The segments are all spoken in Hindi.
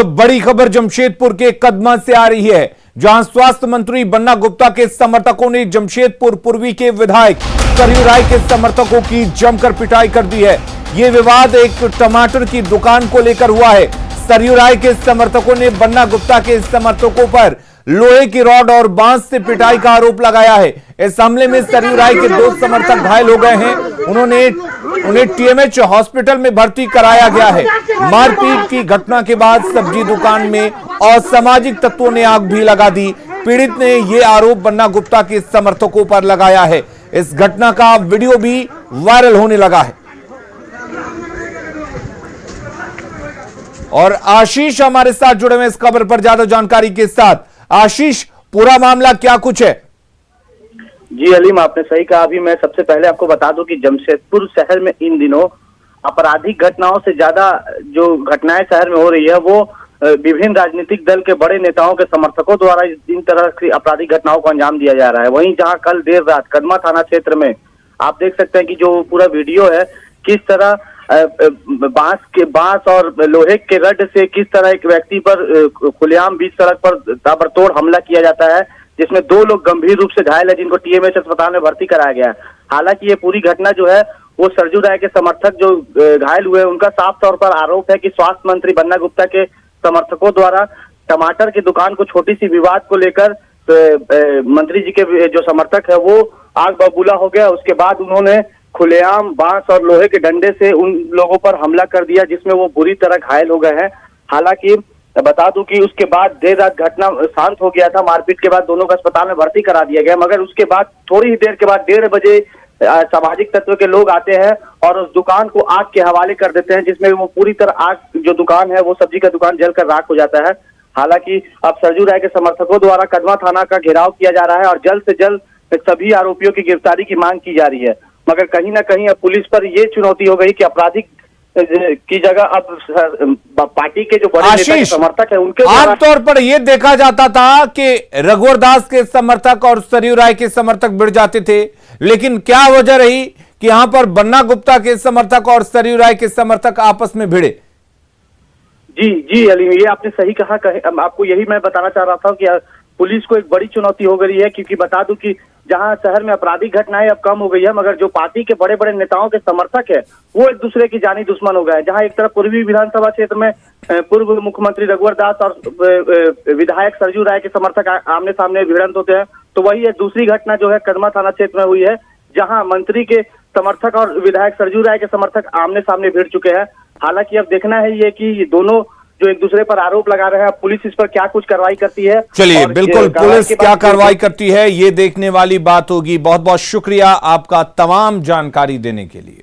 बड़ी खबर जमशेदपुर के कदमा से आ रही है, जहां स्वास्थ्य मंत्री बन्ना गुप्ता के समर्थकों ने जमशेदपुर पूर्वी के विधायक सरयू राय के समर्थकों की जमकर पिटाई कर दी है। यह विवाद एक टमाटर की दुकान को लेकर हुआ है। सरयू राय के समर्थकों ने बन्ना गुप्ता के समर्थकों पर लोहे की रॉड और बांस से पिटाई का आरोप लगाया है। इस हमले में सरयू राय के 2 समर्थक घायल हो गए हैं। उन्हें टीएमएच हॉस्पिटल में भर्ती कराया गया है। मारपीट की घटना के बाद सब्जी दुकान में असामाजिक तत्वों ने आग भी लगा दी। पीड़ित ने यह आरोप बन्ना गुप्ता के समर्थकों पर लगाया है। इस घटना का वीडियो भी वायरल होने लगा है। और आशीष हमारे साथ जुड़े हुए इस खबर पर ज्यादा जानकारी के साथ। आशीष, पूरा मामला क्या कुछ है? जी अलीम, आपने सही कहा। अभी मैं सबसे पहले आपको बता दूं कि जमशेदपुर शहर में इन दिनों आपराधिक घटनाओं से ज्यादा जो घटनाएं शहर में हो रही है वो विभिन्न राजनीतिक दल के बड़े नेताओं के समर्थकों द्वारा इन तरह की आपराधिक घटनाओं को अंजाम दिया जा रहा है। वहीं जहां कल देर रात कदमा थाना क्षेत्र में आप देख सकते हैं कि जो पूरा वीडियो है, किस तरह बांस और लोहे के रड से किस तरह एक व्यक्ति पर खुलेआम बीच सड़क पर ताबड़तोड़ हमला किया जाता है, जिसमें 2 लोग गंभीर रूप से घायल है, जिनको टीएमएच अस्पताल में भर्ती कराया गया है। हालांकि ये पूरी घटना जो है वो सरयू राय के समर्थक जो घायल हुए उनका साफ तौर पर आरोप है कि स्वास्थ्य मंत्री बन्ना गुप्ता के समर्थकों द्वारा टमाटर की दुकान को छोटी सी विवाद को लेकर मंत्री जी के जो समर्थक है वो आग बबूला हो गया। उसके बाद उन्होंने खुलेआम बांस और लोहे के डंडे से उन लोगों पर हमला कर दिया, जिसमें वो बुरी तरह घायल हो गए हैं। हालांकि बता दूं कि उसके बाद देर रात घटना शांत हो गया था। मारपीट के बाद दोनों को अस्पताल में भर्ती करा दिया गया, मगर उसके बाद थोड़ी ही देर के बाद 1:30 बजे सामाजिक तत्व के लोग आते हैं और उस दुकान को आग के हवाले कर देते हैं, जिसमें वो पूरी तरह आग जो दुकान है वो सब्जी का दुकान जलकर राख हो जाता है। हालांकि अब सरयू राय के समर्थकों द्वारा कदमा थाना का घेराव किया जा रहा है और जल्द से जल्द सभी आरोपियों की गिरफ्तारी की मांग की जा रही है। मगर कहीं ना कहीं अब पुलिस पर यह चुनौती हो गई कि आपराधिक की जगह अब पार्टी के जो बड़े नेता के समर्थक है उनके आमतौर पर यह देखा जाता था कि रघुवर दास के समर्थक और सरयू राय के समर्थक भिड़ जाते थे, लेकिन क्या वजह रही कि यहां पर बन्ना गुप्ता के समर्थक और सरयू राय के समर्थक आपस में भिड़े? जी अली, ये आपने सही कहा। आपको यही मैं बताना चाह रहा था कि पुलिस को एक बड़ी चुनौती हो गई है, क्योंकि बता दूं कि जहां शहर में आपराधिक घटनाएं अब कम हो गई है, मगर जो पार्टी के बड़े बड़े नेताओं के समर्थक है वो एक दूसरे की जानी दुश्मन हो गए। जहां एक तरफ पूर्वी विधानसभा क्षेत्र में पूर्व मुख्यमंत्री रघुवर दास और विधायक सरयू राय के समर्थक आमने सामने भिड़ंत होते हैं, तो वही एक दूसरी घटना जो है कदमा थाना क्षेत्र में हुई है, जहां मंत्री के समर्थक और विधायक सरयू राय के समर्थक आमने सामने भिड़ चुके हैं। हालांकि अब देखना है ये कि ये दोनों जो एक दूसरे पर आरोप लगा रहे हैं, पुलिस इस पर क्या कुछ कार्रवाई करती है। चलिए, बिल्कुल पुलिस क्या कार्रवाई करती है ये देखने वाली बात होगी। बहुत बहुत शुक्रिया आपका तमाम जानकारी देने के लिए।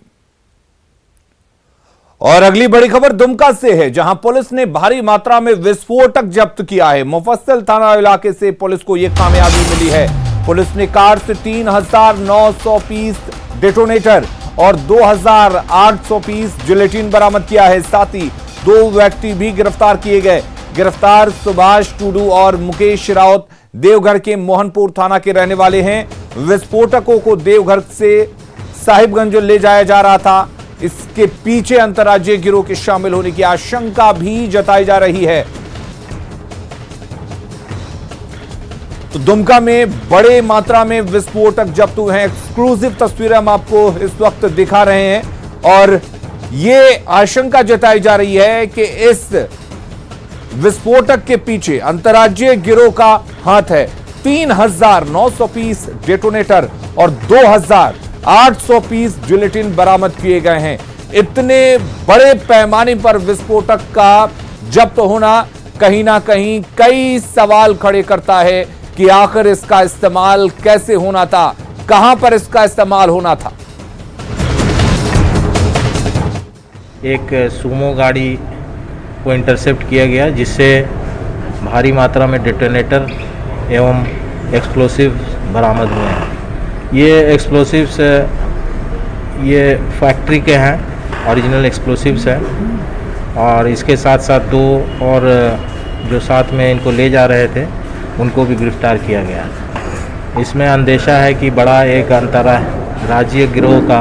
और अगली बड़ी खबर दुमका से है, जहां पुलिस ने भारी मात्रा में विस्फोटक जब्त किया है। मुफस्सिल थाना इलाके से पुलिस को यह कामयाबी मिली है। पुलिस ने कार से 3900 पीस डेटोनेटर और 2800 पीस जिलेटिन बरामद किया है। साथ ही 2 व्यक्ति भी गिरफ्तार किए गए। गिरफ्तार सुभाष टूडू और मुकेश राउत देवघर के मोहनपुर थाना के रहने वाले हैं। विस्फोटकों को देवघर से साहिबगंज ले जाया जा रहा था। इसके पीछे अंतर्राज्यीय गिरोह के शामिल होने की आशंका भी जताई जा रही है। तो दुमका में बड़े मात्रा में विस्फोटक जब्त हुए हैं। एक्सक्लूसिव तस्वीरें हम आपको इस वक्त दिखा रहे हैं और ये आशंका जताई जा रही है कि इस विस्फोटक के पीछे अंतर्राज्यीय गिरोह का हाथ है। 3900 पीस डेटोनेटर और 2800 पीस जिलेटिन बरामद किए गए हैं। इतने बड़े पैमाने पर विस्फोटक का जब्त होना कहीं ना कहीं कई सवाल खड़े करता है कि आखिर इसका इस्तेमाल कैसे होना था, कहां पर इसका इस्तेमाल होना था। एक सुमो गाड़ी को इंटरसेप्ट किया गया, जिससे भारी मात्रा में डेटोनेटर एवं एक्सप्लोसिव बरामद हुए हैं। ये एक्सप्लोसिव्स ये फैक्ट्री के हैं, ओरिजिनल एक्सप्लोसिव्स हैं और इसके साथ साथ 2 और जो साथ में इनको ले जा रहे थे उनको भी गिरफ्तार किया गया। इसमें अंदेशा है कि बड़ा एक अंतर्राज्यीय गिरोह का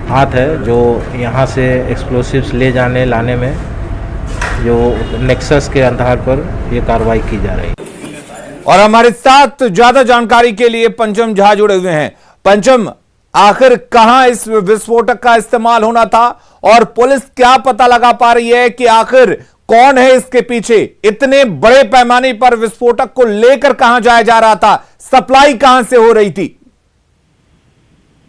हाथ है, जो यहाँ से एक्सप्लोसिव्स ले जाने लाने में जो नेक्सस के आधार पर ये कार्रवाई की जा रही है। और हमारे साथ ज्यादा जानकारी के लिए पंचम झा जुड़े हुए हैं। पंचम, आखिर कहां इस विस्फोटक का इस्तेमाल होना था और पुलिस क्या पता लगा पा रही है कि आखिर कौन है इसके पीछे? इतने बड़े पैमाने पर विस्फोटक को लेकर कहां जाया जा रहा था? सप्लाई कहां से हो रही थी?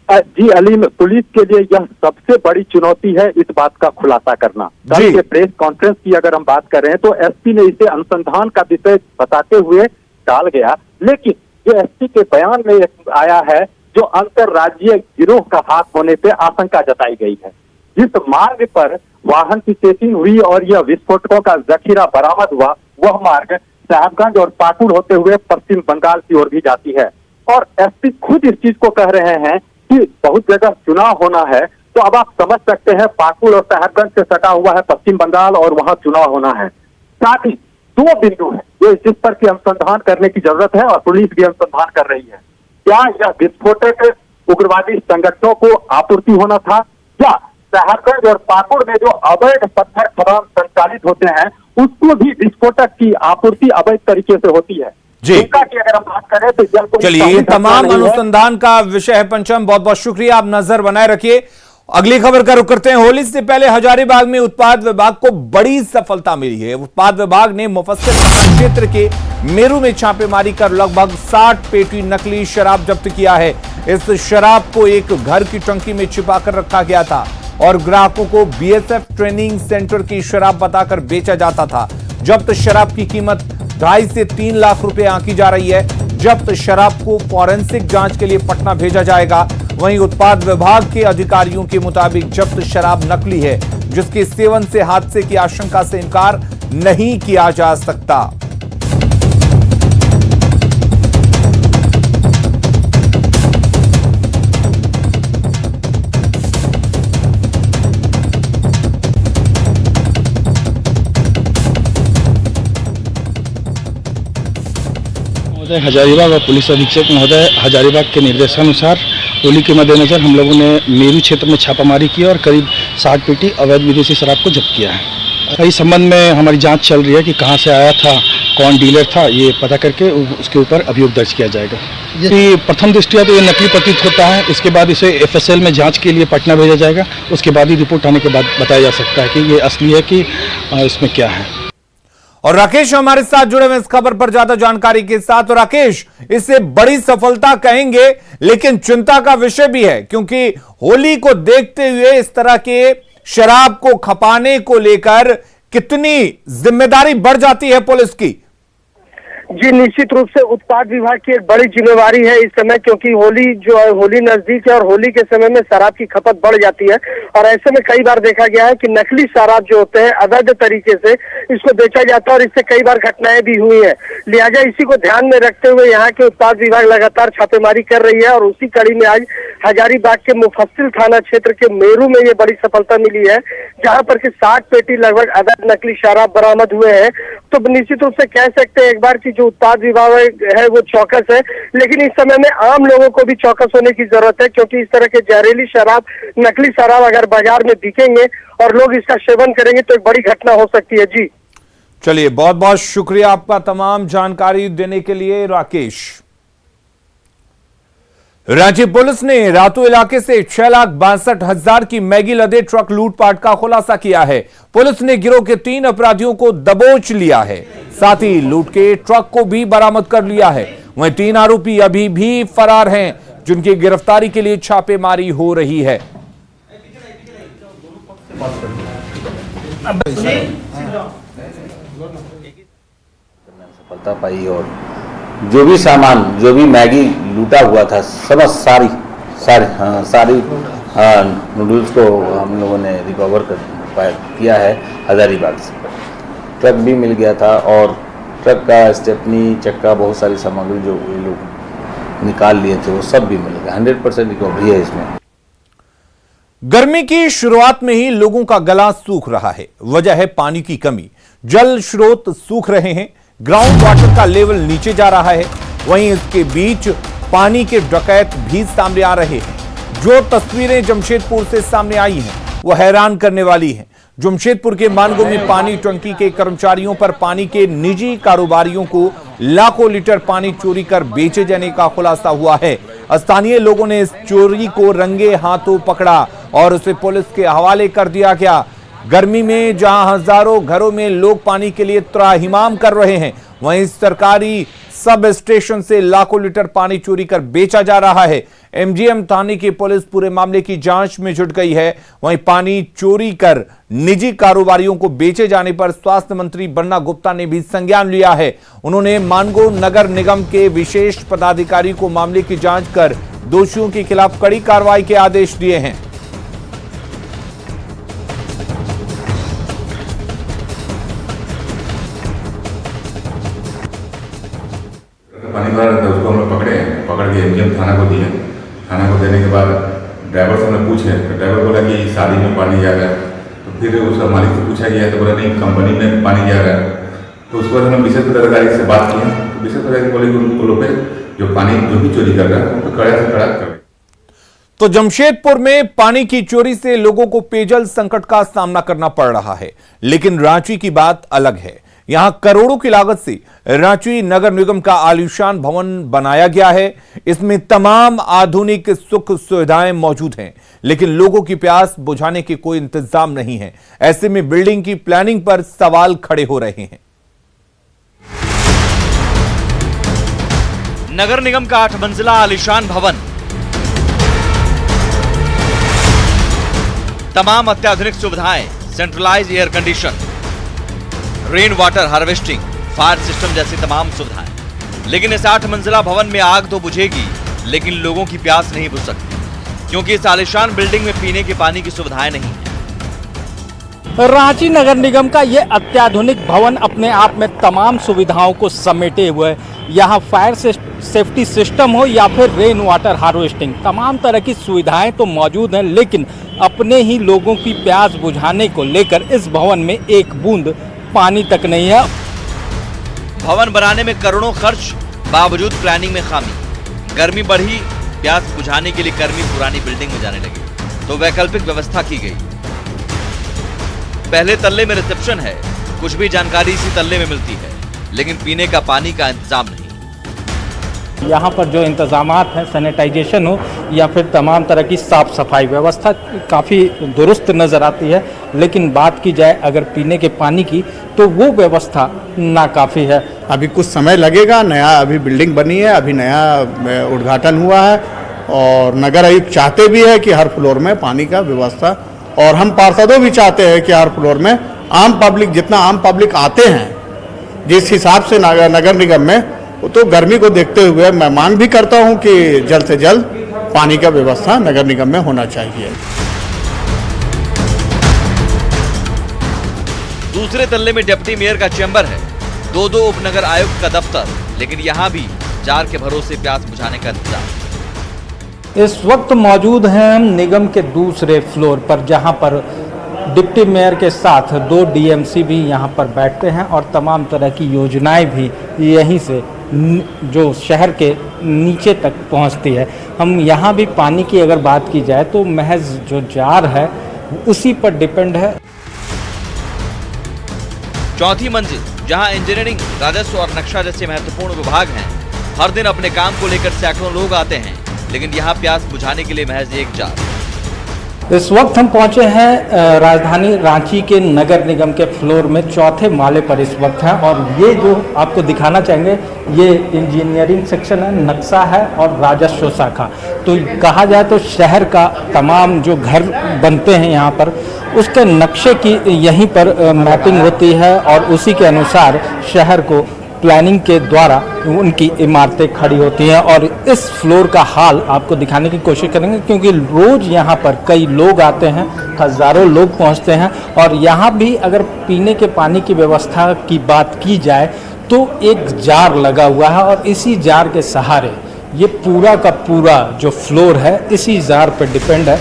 जी अलीम, पुलिस के लिए यह सबसे बड़ी चुनौती है इस बात का खुलासा करना। कल के प्रेस कॉन्फ्रेंस की अगर हम बात करें तो एसपी ने इसे अनुसंधान का विषय बताते हुए टाल गया, लेकिन जो एसपी के बयान में आया है जो अंतरराज्यीय गिरोह का हाथ होने से आशंका जताई गई है। जिस मार्ग पर वाहन की चेकिंग हुई और यह विस्फोटकों का जखीरा बरामद हुआ, वह मार्ग साहेबगंज और पाकुड़ होते हुए पश्चिम बंगाल की ओर भी जाती है। और एसपी खुद इस चीज को कह रहे हैं कि बहुत जगह चुनाव होना है, तो अब आप समझ सकते हैं पाकुड़ और साहेबगंज से सटा हुआ है पश्चिम बंगाल और वहां चुनाव होना है। साथ ही 2 बिंदु है जो जिस पर की अनुसंधान करने की जरूरत है और पुलिस भी अनुसंधान कर रही है। क्या यह विस्फोटक उग्रवादी संगठनों को आपूर्ति होना था, या साहेबगंज और पाकुड़ में जो अवैध पत्थर खदान संचालित होते हैं उसको भी विस्फोटक की आपूर्ति अवैध तरीके से होती है जी। इनका की अगर हम बात करें तो चलिए, ये तमाम अनुसंधान का विषय है। पंचम, बहुत बहुत शुक्रिया, आप नजर बनाए रखिए। अगली खबर का रुख करते हैं। होली से पहले हजारीबाग में उत्पाद विभाग को बड़ी सफलता मिली है। उत्पाद विभाग ने मुफस्सिल थाना क्षेत्र के मेरू में छापेमारी कर लगभग 60 पेटी नकली शराब जब्त किया है। इस शराब को एक घर की टंकी में छिपा कर रखा गया था और ग्राहकों को बीएसएफ ट्रेनिंग सेंटर की शराब बताकर बेचा जाता था। जब्त शराब की कीमत 2.5 से 3 लाख रुपए आंकी जा रही है। जब्त शराब को फॉरेंसिक जांच के लिए पटना भेजा जाएगा। वहीं उत्पाद विभाग के अधिकारियों के मुताबिक जब्त शराब नकली है, जिसके सेवन से हादसे की आशंका से इनकार नहीं किया जा सकता। हजारीबाग और पुलिस अधीक्षक महोदय हजारीबाग के निर्देशानुसार होली के मद्देनजर हम लोगों ने मेरू क्षेत्र में छापामारी की और करीब 60 पेटी अवैध विदेशी शराब को जब्त किया है। इस संबंध में हमारी जांच चल रही है कि कहां से आया था, कौन डीलर था, ये पता करके उसके ऊपर अभियोग दर्ज किया जाएगा। ये प्रथम दृष्टिया तो ये नकली प्रतीत होता है। इसके बाद इसे एफएसएल में जाँच के लिए पटना भेजा जाएगा। उसके बाद ही रिपोर्ट आने के बाद बताया जा सकता है कि ये असली है कि इसमें क्या है। और राकेश हमारे साथ जुड़े हुए इस खबर पर ज्यादा जानकारी के साथ। और राकेश, इसे बड़ी सफलता कहेंगे, लेकिन चिंता का विषय भी है, क्योंकि होली को देखते हुए इस तरह के शराब को खपाने को लेकर कितनी जिम्मेदारी बढ़ जाती है पुलिस की? जी, निश्चित रूप से उत्पाद विभाग की एक बड़ी जिम्मेवारी है इस समय, क्योंकि होली नजदीक है और होली के समय में शराब की खपत बढ़ जाती है। और ऐसे में कई बार देखा गया है कि नकली शराब जो होते हैं अवैध तरीके से इसको बेचा जाता है और इससे कई बार घटनाएं भी हुई है। लिहाजा इसी को ध्यान में रखते हुए यहाँ के उत्पाद विभाग लगातार छापेमारी कर रही है और उसी कड़ी में आज हजारीबाग के मुफस्सिल थाना क्षेत्र के मेरू में ये बड़ी सफलता मिली है, जहाँ पर की 60 पेटी लगभग अवैध नकली शराब बरामद हुए हैं। तो निश्चित रूप से कह सकते हैं एक बार की जो उत्पाद विभाग है वो चौकस है, लेकिन इस समय में आम लोगों को भी चौकस होने की जरूरत है, क्योंकि इस तरह के जहरीली शराब, नकली शराब अगर बाजार में बिकेंगे और लोग इसका सेवन करेंगे तो एक बड़ी घटना हो सकती है। जी चलिए, बहुत बहुत शुक्रिया आपका तमाम जानकारी देने के लिए राकेश। रांची पुलिस ने रातू इलाके से 6,62,000 की मैगी लदे ट्रक लूटपाट का खुलासा किया है। पुलिस ने गिरोह के 3 अपराधियों को दबोच लिया है, साथ ही लूट के ट्रक को भी बरामद कर लिया है। वहीं 3 आरोपी अभी भी फरार हैं, जिनकी गिरफ्तारी के लिए छापेमारी हो रही है। सफलता पाई और जो भी सामान, जो भी मैगी लूटा हुआ था, सारी नूडल्स को हम लोगों ने रिकवर किया है हजारीबाग से। ट्रक भी मिल गया था और ट्रक का स्टेपनी, चक्का, बहुत सारी सामग्री जो ये लोग निकाल लिए थे वो सब भी मिल गया। 100% रिकवरी है इसमें। गर्मी की शुरुआत में ही लोगों का गला सूख रहा है। वजह है पानी की कमी। जल स्रोत सूख रहे हैं, ग्राउंड वाटर का लेवल नीचे जा रहा है। वहीं इसके बीच पानी के डकैत भी सामने आ रहे हैं। जो तस्वीरें जमशेदपुर से सामने आई हैं वो हैरान करने वाली हैं। जमशेदपुर के मानगो में पानी टंकी के कर्मचारियों पर पानी के निजी कारोबारियों को लाखों लीटर पानी चोरी कर बेचे जाने का खुलासा हुआ है। स्थानीय लोगों ने इस चोरी को रंगे हाथों पकड़ा और उसे पुलिस के हवाले कर दिया गया। गर्मी में जहां हजारों घरों में लोग पानी के लिए त्राहिमाम कर रहे हैं, वहीं सरकारी सब स्टेशन से लाखों लीटर पानी चोरी कर बेचा जा रहा है। एमजीएम थाने की पुलिस पूरे मामले की जांच में जुट गई है। वहीं पानी चोरी कर निजी कारोबारियों को बेचे जाने पर स्वास्थ्य मंत्री बन्ना गुप्ता ने भी संज्ञान लिया है। उन्होंने मानगो नगर निगम के विशेष पदाधिकारी को मामले की जांच कर दोषियों के खिलाफ कड़ी कार्रवाई के आदेश दिए हैं। पानी भरा रहता है, उसको हम लोग पकड़ के एमजीएम थाना को दिए। थाना को देने के बाद ड्राइवर से हमने पूछे तो ड्राइवर बोला कि शादी में पानी जा रहा है। तो फिर उसका मालिक से पूछा गया तो बोला नहीं, कंपनी में पानी जा रहा है। तो उसके बाद हमने विशेष पदाधिकारी से बात की तो विशेष पदाधिकारी बोले कि उनको लोग जो पानी जो भी चोरी कर रहा है उनको कड़ा से कड़ा कर। तो जमशेदपुर में पानी की चोरी से लोगों को पेयजल संकट का सामना करना पड़ रहा है, लेकिन रांची की बात अलग है। यहां करोड़ों की लागत से रांची नगर निगम का आलीशान भवन बनाया गया है। इसमें तमाम आधुनिक सुख सुविधाएं मौजूद हैं, लेकिन लोगों की प्यास बुझाने के कोई इंतजाम नहीं है। ऐसे में बिल्डिंग की प्लानिंग पर सवाल खड़े हो रहे हैं। नगर निगम का 8 मंजिला आलीशान भवन, तमाम अत्याधुनिक सुविधाएं, centralize air condition, rain water harvesting, fire system जैसी तमाम सुविधाएं। लेकिन इस 8 मंजिला भवन में आग तो बुझेगी, लेकिन लोगों की प्यास नहीं बुझ सकती, क्योंकि इस आलीशान बिल्डिंग में पीने के पानी की सुविधाएं नहीं है। रांची नगर निगम का यह अत्याधुनिक भवन अपने आप में तमाम सुविधाओं को समेटे हुए है। यहाँ फायर सेफ्टी सिस्टम हो या फिर रेन वाटर हार्वेस्टिंग, तमाम तरह की सुविधाएं तो मौजूद हैं, लेकिन अपने ही लोगों की प्यास बुझाने को लेकर इस भवन में एक बूंद पानी तक नहीं है। भवन बनाने में करोड़ों खर्च, बावजूद प्लानिंग में खामी। गर्मी बढ़ी, प्यास बुझाने के लिए कर्मी पुरानी बिल्डिंग में जाने लगे, तो वैकल्पिक व्यवस्था की गई। पहले तल्ले में रिसेप्शन है, कुछ भी जानकारी इसी तल्ले में मिलती है, लेकिन पीने का पानी का इंतजाम नहीं। यहाँ पर जो इंतजामात हैं, सैनिटाइजेशन हो या फिर तमाम तरह की साफ सफाई व्यवस्था काफ़ी दुरुस्त नज़र आती है, लेकिन बात की जाए अगर पीने के पानी की तो वो व्यवस्था नाकाफ़ी है। अभी कुछ समय लगेगा, नया अभी बिल्डिंग बनी है, अभी नया उद्घाटन हुआ है और नगर आयुक्त चाहते भी है कि हर फ्लोर में पानी का व्यवस्था, और हम पार्षदों भी चाहते हैं कि हर फ्लोर में आम पब्लिक, जितना आम पब्लिक आते हैं जिस हिसाब से नगर निगम में, तो गर्मी को देखते हुए मैं मांग भी करता हूं कि जल्द से जल्द पानी का व्यवस्था नगर निगम में होना चाहिए। दूसरे तल्ले में डिप्टी मेयर का चैम्बर है, 2 उपनगर आयुक्त का दफ्तर, लेकिन यहाँ भी जार के भरोसे प्यास बुझाने का इंतजाम। इस वक्त मौजूद हैं हम निगम के दूसरे फ्लोर पर, जहां पर डिप्टी मेयर के साथ 2 डीएमसी भी यहां पर बैठते हैं और तमाम तरह की योजनाएं भी यहीं से जो शहर के नीचे तक पहुंचती है। हम यहाँ भी पानी की अगर बात की जाए तो महज जो जार है उसी पर डिपेंड है। चौथी मंजिल, जहां इंजीनियरिंग, राजस्व और नक्शा जैसे महत्वपूर्ण विभाग हैं, हर दिन अपने काम को लेकर सैकड़ों लोग आते हैं, लेकिन यहाँ प्यास बुझाने के लिए महज एक जार। इस वक्त हम पहुंचे हैं राजधानी रांची के नगर निगम के फ्लोर में, 4थे माले पर इस वक्त हैं, और ये जो आपको दिखाना चाहेंगे ये इंजीनियरिंग सेक्शन है, नक्शा है और राजस्व शाखा। तो कहा जाए तो शहर का तमाम जो घर बनते हैं यहाँ पर, उसके नक्शे की यहीं पर मैपिंग होती है और उसी के अनुसार शहर को प्लानिंग के द्वारा उनकी इमारतें खड़ी होती हैं। और इस फ्लोर का हाल आपको दिखाने की कोशिश करेंगे, क्योंकि रोज़ यहाँ पर कई लोग आते हैं, हज़ारों लोग पहुँचते हैं। और यहाँ भी अगर पीने के पानी की व्यवस्था की बात की जाए तो एक जार लगा हुआ है और इसी जार के सहारे ये पूरा का पूरा जो फ्लोर है इसी जार पर डिपेंड है।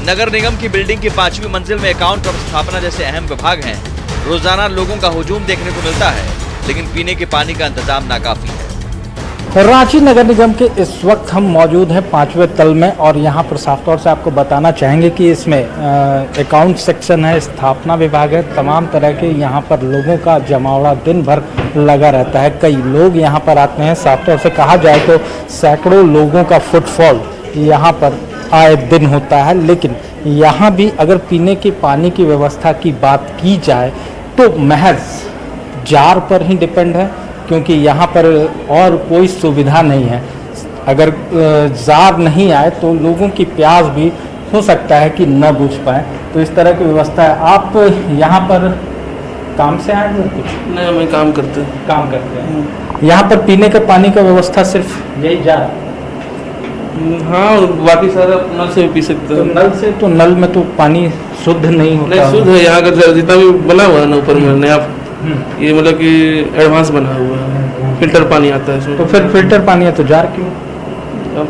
नगर निगम की बिल्डिंग की 5वीं मंजिल में अकाउंट और स्थापना जैसे अहम विभाग हैं। रोजाना लोगों का हुजूम देखने को मिलता है, लेकिन पीने के पानी का इंतजाम नाकाफी है। रांची नगर निगम के इस वक्त हम मौजूद हैं 5वें तल में और यहाँ पर साफ तौर से आपको बताना चाहेंगे कि इसमें अकाउंट सेक्शन है, स्थापना विभाग है, तमाम तरह के यहाँ पर लोगों का जमावड़ा दिन भर लगा रहता है। कई लोग यहाँ पर आते हैं। साफ तौर से कहा जाए तो सैकड़ों लोगों का फुटफॉल यहाँ पर आए दिन होता है। लेकिन यहाँ भी अगर पीने के पानी की व्यवस्था की बात की जाए तो महज जार पर ही डिपेंड है, क्योंकि यहाँ पर और कोई सुविधा नहीं है। अगर जार नहीं आए तो लोगों की प्यास भी हो सकता है कि न बुझ पाए, तो इस तरह की व्यवस्था है। आप यहाँ पर काम से आए हैं कुछ? नहीं, मैं काम करते हैं। यहाँ पर पीने के पानी का व्यवस्था सिर्फ यही जार? हाँ, बाकी सारा नल से भी पी सकते हैं। तो नल से, तो नल में तो पानी शुद्ध नहीं होता? नहीं, शुद्ध है। यहाँ का जितना भी बना हुआ है ना ऊपर में नया, ये मतलब कि एडवांस बना हुआ है, फिल्टर पानी आता है इसमें। तो फिर फिल्टर पानी है तो जार क्यों? अब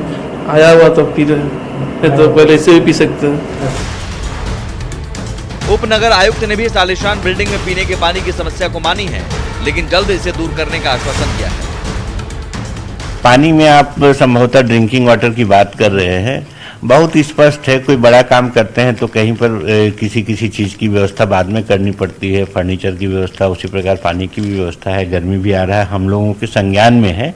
आया हुआ तो पी रहे हैं, तो पहले इससे भी पी सकते हैं। उपनगर आयुक्त ने भी इस आलीशान बिल्डिंग में पीने के पानी की समस्या को मानी है, लेकिन जल्द इसे दूर करने का आश्वासन दिया है। पानी में आप संभवतः ड्रिंकिंग वाटर की बात कर रहे हैं। बहुत स्पष्ट है, कोई बड़ा काम करते हैं तो कहीं पर किसी चीज़ की व्यवस्था बाद में करनी पड़ती है। फर्नीचर की व्यवस्था, उसी प्रकार पानी की भी व्यवस्था है। गर्मी भी आ रहा है, हम लोगों के संज्ञान में है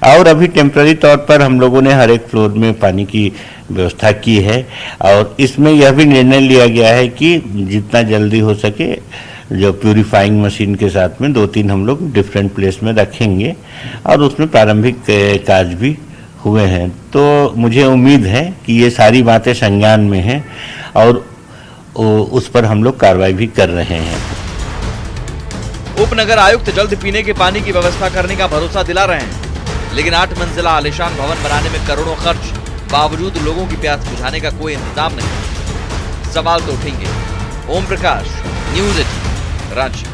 और अभी टेम्पररी तौर पर हम लोगों ने हर एक फ्लोर में पानी की व्यवस्था की है। और इसमें यह भी निर्णय लिया गया है कि जितना जल्दी हो सके जो प्यूरिफाइंग मशीन के साथ में 2-3 हम लोग डिफरेंट प्लेस में रखेंगे और उसमें प्रारंभिक कार्य भी हुए हैं। तो मुझे उम्मीद है कि ये सारी बातें संज्ञान में हैं और उस पर हम लोग कार्रवाई भी कर रहे हैं। उपनगर आयुक्त जल्द पीने के पानी की व्यवस्था करने का भरोसा दिला रहे हैं, लेकिन 8 मंजिला आलीशान भवन बनाने में करोड़ों खर्च, बावजूद लोगों की प्यास बुझाने का कोई इंतजाम नहीं। सवाल तो उठेंगे। ओम प्रकाश, न्यूज़ 18, रांची।